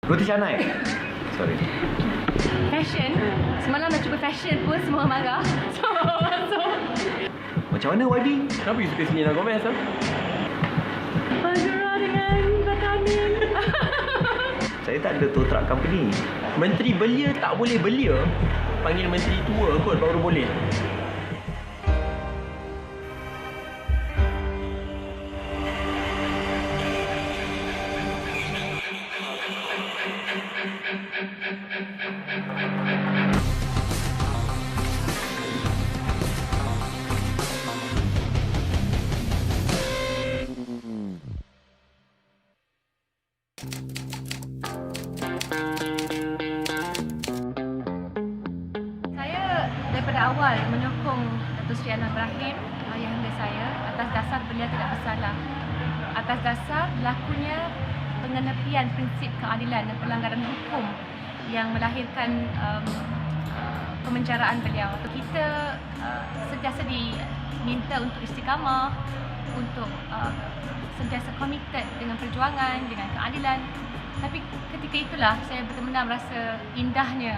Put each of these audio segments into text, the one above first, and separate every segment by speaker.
Speaker 1: Roti canai. Sorry.
Speaker 2: Fashion. Semalam nak cuba fashion pun semua orang marah. So
Speaker 1: Macam mana YB?
Speaker 3: Kenapa you suka Selena Gomez lah?
Speaker 2: Fazura dengan Vitamin.
Speaker 1: Saya tak ada tow truck company.
Speaker 3: Menteri belia tak boleh belia. Panggil menteri tua kot baru boleh.
Speaker 2: Saya daripada awal menyokong Datuk Seri Anwar Ibrahim, ayahanda saya, atas dasar beliau tidak bersalah. Atas dasar berlakunya pengenepian prinsip keadilan dan pelanggaran hukum yang melahirkan pemenjaraan beliau. Kita sentiasa diminta untuk istiqamah, untuk sentiasa komited dengan perjuangan, dengan keadilan. Tapi ketika itulah saya benar-benar merasa indahnya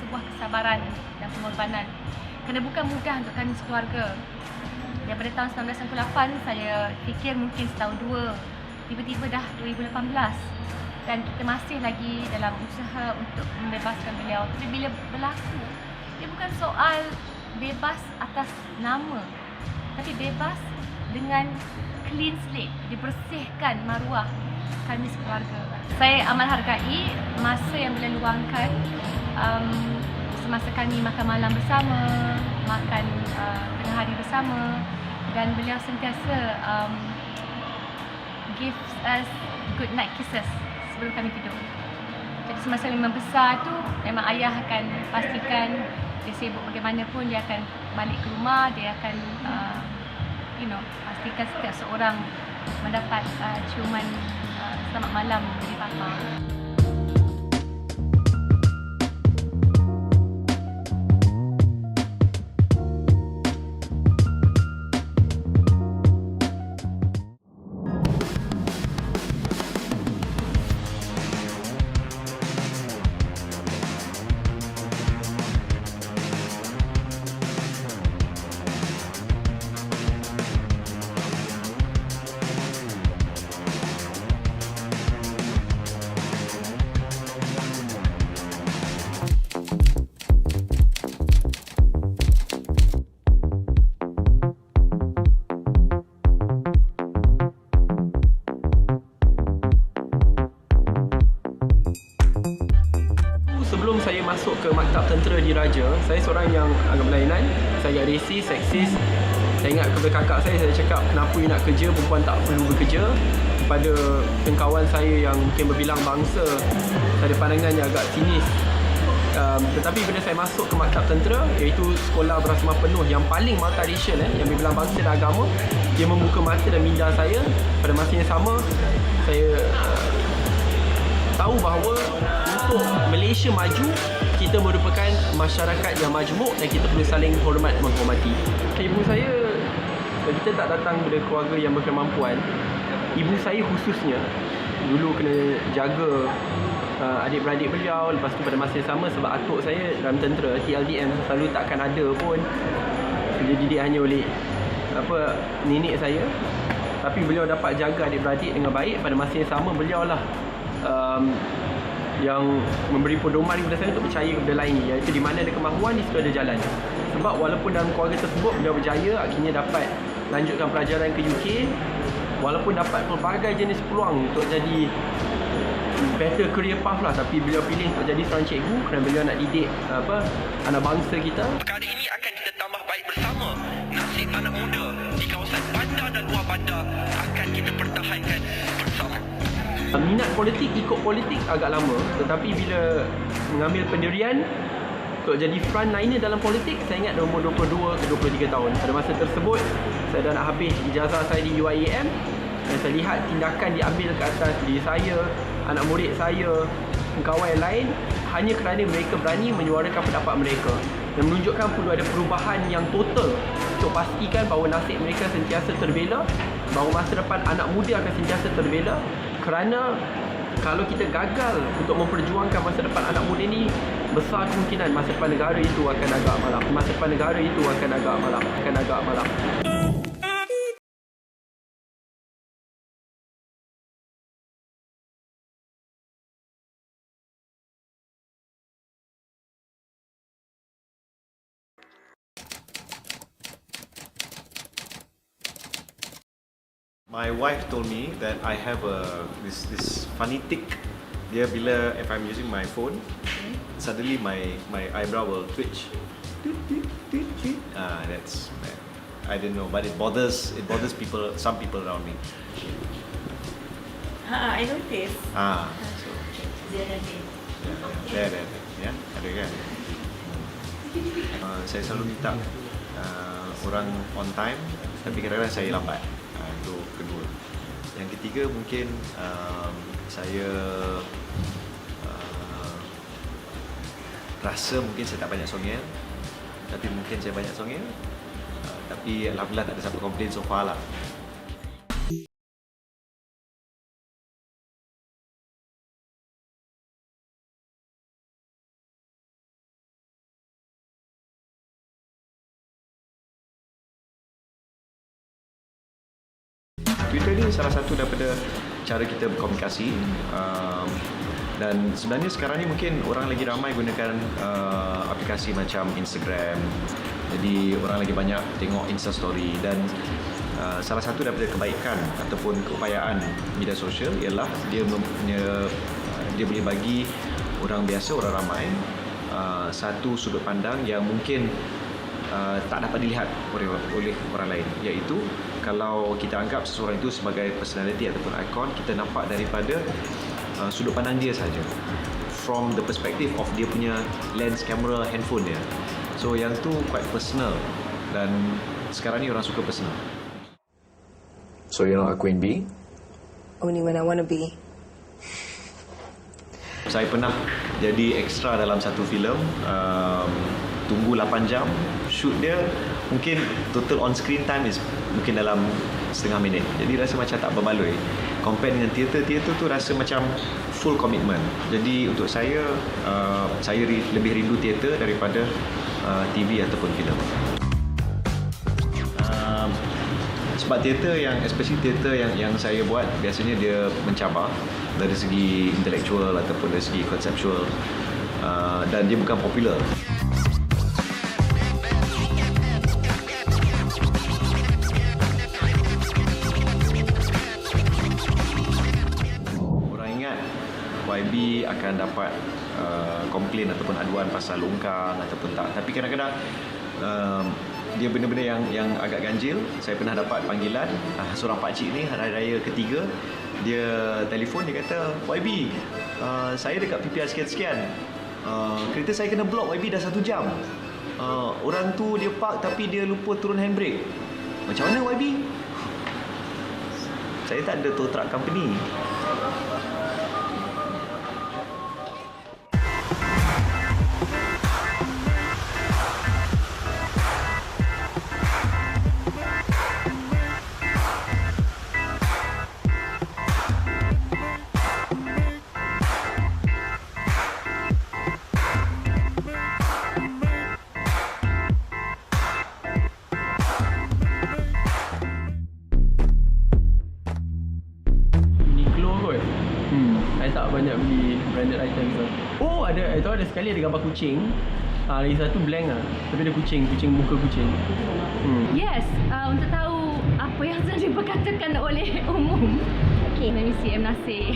Speaker 2: sebuah kesabaran dan pengorbanan. Kerana bukan mudah untuk kami sekeluarga. Daripada tahun 1998 saya fikir mungkin setahun dua, tiba-tiba dah 2018 dan kita masih lagi dalam usaha untuk membebaskan beliau. Tapi bila berlaku, dia bukan soal bebas atas nama, tapi bebas dengan clean slate, dibersihkan maruah kami sekeluarga. Saya amat hargai masa yang beliau luangkan semasa kami makan malam bersama, makan tengah hari bersama, dan beliau sentiasa gives us good night kisses sebelum kami tidur. Jadi semasa kami membesar tu, memang ayah akan pastikan dia sibuk bagaimanapun, dia akan balik ke rumah, dia akan pastikan setiap seorang mendapat ciuman selamat malam dari papa.
Speaker 3: Sebelum saya masuk ke maktab tentera diraja, saya seorang yang agak berlainan. Saya agak resis, seksis. Saya ingat kepada kakak saya cakap, kenapa you nak kerja, perempuan tak perlu bekerja. Kepada kawan saya yang mungkin berbilang bangsa, saya ada pandangan yang agak sinis. Tetapi bila saya masuk ke maktab tentera, iaitu sekolah berasma penuh yang paling multiracial, yang berbilang bangsa dan agama, dia membuka mata dan minda saya. Pada masa yang sama, saya tahu bahawa untuk Malaysia maju, kita merupakan masyarakat yang majmuk dan kita perlu saling hormat menghormati. Ibu saya, kita tak datang dari keluarga yang berkemampuan. Ibu saya khususnya dulu kena jaga adik-beradik beliau. Lepas tu pada masa yang sama, sebab atuk saya dalam tentera TLDM, selalu takkan ada pun dia didik hanya oleh nenek saya. Tapi beliau dapat jaga adik-beradik dengan baik. Pada masa yang sama, beliau lah yang memberi pedoman kepada saya untuk percaya kepada lain, iaitu di mana ada kemahuan, di situ ada jalan. Sebab walaupun dalam keluarga tersebut beliau berjaya, akhirnya dapat lanjutkan pelajaran ke UK, walaupun dapat pelbagai jenis peluang untuk jadi better career path lah, tapi beliau pilih untuk jadi seorang cikgu kerana beliau nak didik anak bangsa kita.
Speaker 4: Perkara ini akan kita tambah baik bersama. Nasib anak muda di kawasan bandar dan luar bandar akan kita pertahankan bersama.
Speaker 3: Minat politik, ikut politik agak lama, tetapi bila mengambil pendirian untuk jadi frontliner dalam politik, saya ingat umur 22 ke 23 tahun. Pada masa tersebut, saya dah nak habis ijazah saya di UiAM dan saya lihat tindakan diambil ke atas diri saya, anak murid saya, kawan yang lain, hanya kerana mereka berani menyuarakan pendapat mereka dan menunjukkan perlu ada perubahan yang total untuk pastikan bahawa nasib mereka sentiasa terbela, bahawa masa depan anak muda akan sentiasa terbela. Kerana kalau kita gagal untuk memperjuangkan masa depan anak muda ni, besar kemungkinan masa depan negara itu akan agak malam. Masa depan negara itu akan agak malam.
Speaker 1: My wife told me that I have this funny tick. Dia bila if I'm using my phone, suddenly my eyebrow will twitch. That's I don't know, but it bothers people, some people around me.
Speaker 5: I notice.
Speaker 1: So
Speaker 5: Dia ada.
Speaker 1: there, ya, ada kan? Saya selalu minta orang on time, tapi kadang-kadang saya lambat. Itu kedua. Yang ketiga mungkin saya rasa mungkin saya tak banyak songel, tapi mungkin saya banyak songel. Tapi alhamdulillah tak ada siapa komplain so far lah. Twitter ni salah satu daripada cara kita berkomunikasi, dan sebenarnya sekarang ni mungkin orang lagi ramai gunakan aplikasi macam Instagram. Jadi orang lagi banyak tengok Insta Story, dan salah satu daripada kebaikan ataupun keupayaan media sosial ialah dia boleh bagi orang biasa, orang ramai satu sudut pandang yang mungkin tak dapat dilihat oleh orang lain, iaitu kalau kita anggap seseorang itu sebagai personality ataupun ikon, kita nampak daripada sudut pandang dia saja, from the perspective of dia punya lens kamera handphone dia. So yang tu quite personal, dan sekarang ni orang suka personal. So you're not a Queen Bee?
Speaker 5: Only when I want to be.
Speaker 1: Saya pernah jadi extra dalam satu filem, tunggu 8 jam shoot dia, mungkin total on screen time is mungkin dalam setengah minit. Jadi rasa macam tak berbaloi. Compare dengan teater tu rasa macam full commitment. Jadi untuk saya, saya lebih rindu teater daripada TV ataupun filem. Sebab teater yang, especially teater yang saya buat, biasanya dia mencabar dari segi intelektual ataupun dari segi konseptual, dan dia bukan popular. YB akan dapat komplain ataupun aduan pasal longkang ataupun tak. Tapi kadang-kadang dia benda-benda yang agak ganjil. Saya pernah dapat panggilan seorang pakcik ni hari raya ketiga, dia telefon, dia kata, YB, saya dekat PPR sekian-sekian, kereta saya kena block YB dah 1 jam. Orang tu dia park tapi dia lupa turun handbrake. Macam mana YB? Saya tak ada tow truck company.
Speaker 3: Saya tak banyak beli branded items tu. Oh, ada sekali ada gambar kucing. Lagi satu blank lah, tapi ada kucing, muka kucing.
Speaker 2: Yes, untuk tahu apa yang sedang diperkatakan oleh umum. Okay, let me see, M. Nasir.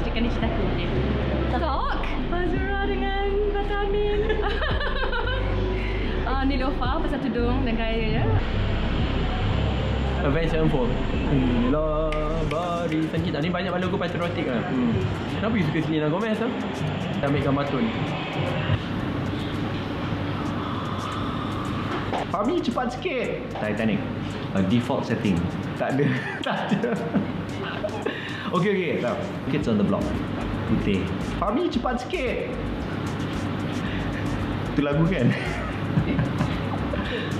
Speaker 2: Sedikit ni ceritaku. Okay. Talk Fazura dengan Vitamin. Nilofa pasal tudung dan gaya.
Speaker 3: Avenged Sevenfold. Inilah barisan kita. Ni banyak logo patriotik lah. Kenapa you suka Selena Gomez lah? Kita ambil gambar tun.
Speaker 1: Fahmi cepat sikit. Titanic. Default setting. Tak ada. Okay. Tahu. Kids on the Block. Putih. Fahmi cepat sikit. Itu lagu kan?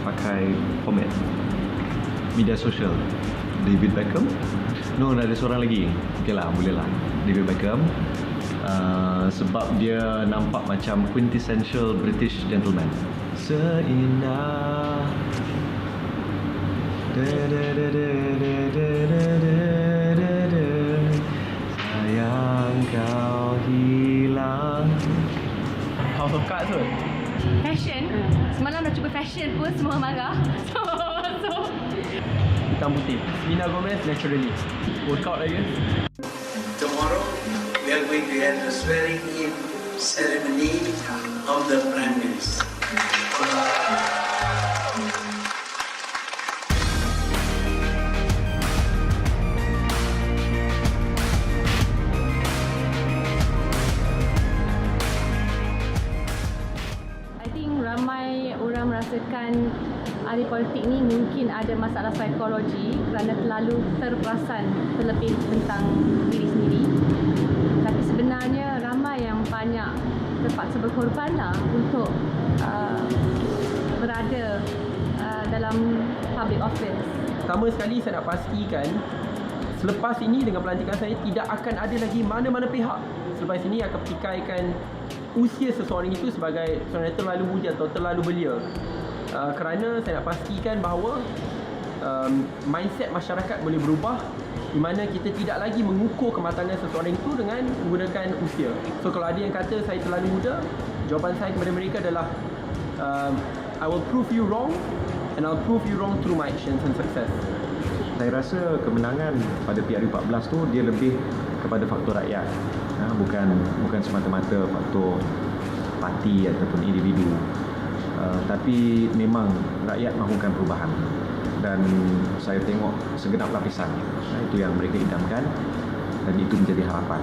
Speaker 1: Pakai pomade. Media sosial. David Beckham. No, ada seorang lagi. Okey lah, boleh lah. David Beckham. Sebab dia nampak macam quintessential British gentleman. Seindah. Sayang kau hilang.
Speaker 3: House of Cards tu.
Speaker 2: Fashion. Semalam dah cuba fashion pun semua marah. So
Speaker 3: Hitam putih. Selena Gomez naturally. Workout lagi.
Speaker 6: Tomorrow, we are going to have the swearing-in ceremony of the Prime Minister.
Speaker 2: I think ramai orang merasakan ahli politik ni mungkin ada masalah psikologi kerana terlalu terperasan terlebih tentang diri sendiri. Tapi sebenarnya ramai yang banyak terpaksa berkorban lah untuk berada dalam public office.
Speaker 3: Pertama sekali saya nak pastikan selepas ini dengan pelantikan saya tidak akan ada lagi mana-mana pihak selepas ini akan pertikaikan usia seseorang itu sebagai seorang yang terlalu muda atau terlalu belia. Kerana saya nak pastikan bahawa mindset masyarakat boleh berubah di mana kita tidak lagi mengukur kematangan seseorang itu dengan menggunakan usia. So kalau ada yang kata saya terlalu muda, jawapan saya kepada mereka adalah I will prove you wrong and I'll prove you wrong through my actions and success.
Speaker 1: Saya rasa kemenangan pada PRU14 tu dia lebih kepada faktor rakyat. Bukan semata-mata faktor parti ataupun individu. Tapi memang rakyat mahukan perubahan. Dan saya tengok segenap lapisan. Itu yang mereka idamkan dan itu menjadi harapan.